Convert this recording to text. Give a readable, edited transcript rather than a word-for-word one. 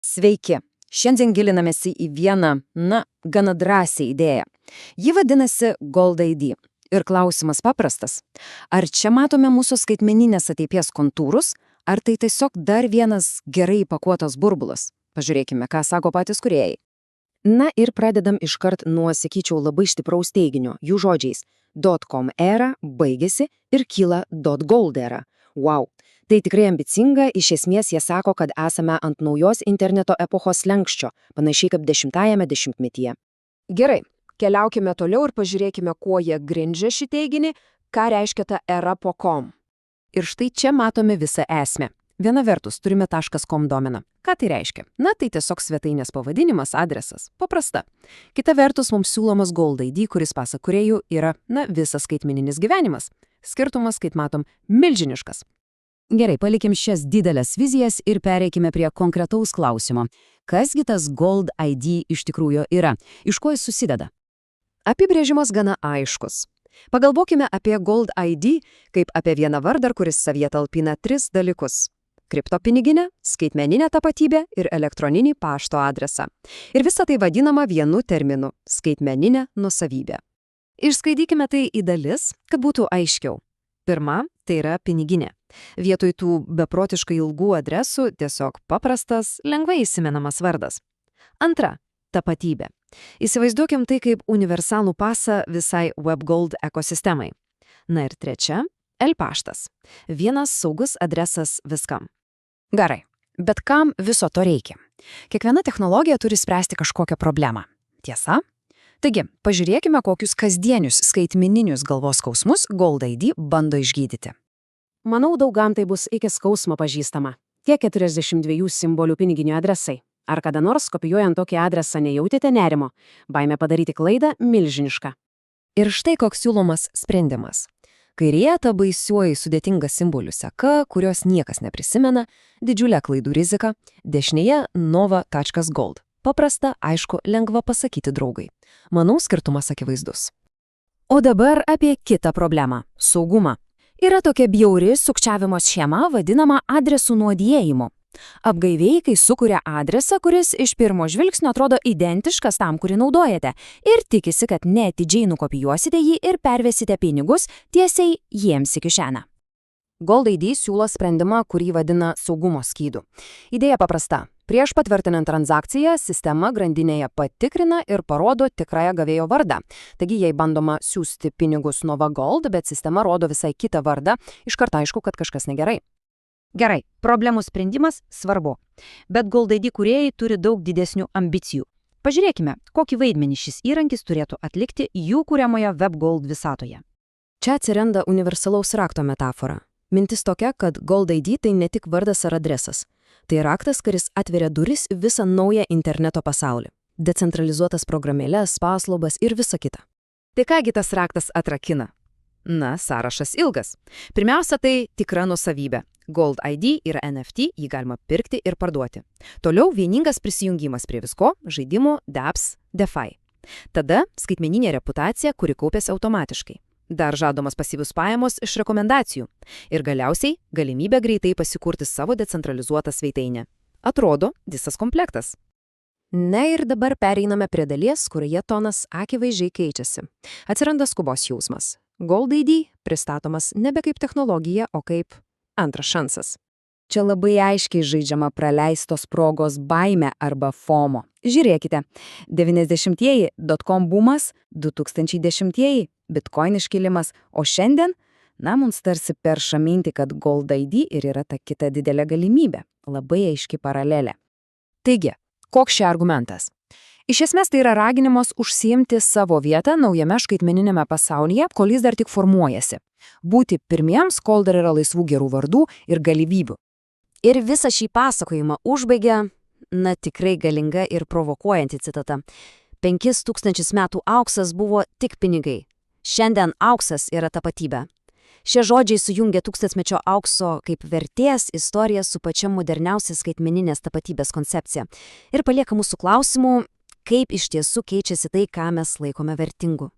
Sveiki! Šiandien gilinamės į vieną, gana drąsią idėją. Ji vadinasi Gold ID. Ir klausimas paprastas. Ar čia matome mūsų skaitmeninės ateities kontūrus, ar tai tiesiog dar vienas gerai įpakuotas burbulas? Pažiūrėkime, ką sako patys kūrėjai. Na ir pradedam iškart nuo, sakyčiau, labai stipraus teiginio, jų žodžiais. .com era baigėsi ir kyla .gold era. Wow! Tai tikrai ambicinga, iš esmės jie sako, kad esame ant naujos interneto epochos slenksčio, panašiai kaip 10-ajame dešimtmetyje. Gerai, keliaukime toliau ir pažiūrėkime, kuo jie grindžia šį teiginį, ką reiškia ta era po .com. Ir štai čia matome visą esmę. Viena vertus turime .com domeną. Ką tai reiškia? Na, tai tiesiog svetainės pavadinimas, adresas. Paprasta. Kita vertus mums siūlomas Gold ID, kuris pasak kūrėjų yra, visas skaitmeninis gyvenimas. Skirtumas, kaip matom, milžiniškas. Gerai, palikim šias didelės vizijas ir pereikime prie konkretaus klausimo. Kasgi tas Gold ID iš tikrųjų yra? Iš ko jis susideda? Apibrėžimas gana aiškus. Pagalvokime apie Gold ID kaip apie vieną vardą, kuris savyje talpina 3 dalykus. Kriptopiniginę, skaitmeninę tapatybę ir elektroninį pašto adresą. Ir visa tai vadinama vienu terminu – skaitmeninė nuosavybė. Išskaidykime tai į dalis, kad būtų aiškiau. Pirma, tai yra piniginė. Vietoj tų beprotiškai ilgų adresų tiesiog paprastas, lengvai įsimenamas vardas. Antra, tapatybė. Įsivaizduokim tai kaip universalų pasą visai WebGold ekosistemai. Na ir trečia, e-paštas. Vienas saugus adresas viskam. Gerai, bet kam viso to reikia? Kiekviena technologija turi spręsti kažkokią problemą. Tiesa? Taigi, pažiūrėkime, kokius kasdienius skaitmeninius galvos skausmus Gold ID bando išgydyti. Manau, daugam tai bus iki skausmo pažįstama. Tie 42 simbolių piniginių adresai. Ar kada nors kopijuojant tokį adresą nejautėte nerimo? Baimė padaryti klaidą milžiniška. Ir štai koks siūlomas sprendimas. Kairėje ta baisioji sudėtinga simbolių seka, kurios niekas neprisimena, didžiulė klaidų rizika, dešinėje nova.gold. Paprasta, aišku, lengva pasakyti draugai. Manau, skirtumas akivaizdus. O dabar apie kitą problemą – saugumą. Yra tokia bjauri sukčiavimo schema vadinama adresų nuodėjimu. Apgaivėjai, kai sukuria adresą, kuris iš pirmo žvilgsnio atrodo identiškas tam, kurį naudojate, ir tikisi, kad neatidžiai nukopijuosite jį ir pervesite pinigus tiesiai jiems į kišenę. Gold ID siūlo sprendimą, kurį vadina saugumo skydu. Idėja paprasta. Prieš patvirtinant transakciją, sistema grandinėje patikrina ir parodo tikrąją gavėjo vardą. Taigi, jei bandoma siųsti pinigus Nova Gold, bet sistema rodo visai kitą vardą, iškart aišku, kad kažkas negerai. Gerai, problemų sprendimas svarbu. Bet Gold ID kūrėjai turi daug didesnių ambicijų. Pažiūrėkime, kokį vaidmenį šis įrankis turėtų atlikti jų kuriamoje WebGold visatoje. Čia atsiranda universalaus rakto metafora. Mintis tokia, kad Gold ID tai ne tik vardas ar adresas. Tai raktas, kuris atveria duris visą naują interneto pasaulį. Decentralizuotas programėles, paslaugas ir visa kita. Tai kągi tas raktas atrakina? Na, sąrašas ilgas. Pirmiausia, tai tikra nuosavybė. Gold ID yra NFT, jį galima pirkti ir parduoti. Toliau vieningas prisijungimas prie visko, žaidimų, dApps, DeFi. Tada skaitmeninė reputacija, kuri kaupėsi automatiškai. Dar žadomas pasyvius pajamos iš rekomendacijų. Ir galiausiai galimybė greitai pasikurti savo decentralizuotą svetainę. Atrodo, visas komplektas. Na ir dabar pereiname prie dalies, kurioje tonas akivaizdžiai keičiasi. Atsiranda skubos jausmas. Gold ID pristatomas nebe kaip technologija, o kaip antras šansas. Čia labai aiškiai žaidžiama praleistos progos baimė arba FOMO. Žiūrėkite, 90-ieji .com bumas, 2010-ieji Bitcoin iškilimas, o šiandien, mums tarsi perša mintį, kad Gold ID ir yra ta kita didelė galimybė. Labai aiški paralelė. Taigi, koks čia argumentas? Iš esmės tai yra raginimas užsiimti savo vietą naujame skaitmeninėme pasaulyje, kol jis dar tik formuojasi. Būti pirmiems, kol dar yra laisvų gerų vardų ir galimybių. Ir visą šį pasakojimą užbaigia, tikrai galinga ir provokuojanti citata. 5000 metų auksas buvo tik pinigai. Šiandien auksas yra tapatybė. Šie žodžiai sujungia tūkstantmečio aukso kaip vertės istoriją su pačia moderniausia skaitmeninės tapatybės koncepcija ir palieka mūsų klausimų, kaip iš tiesų keičiasi tai, ką mes laikome vertingu.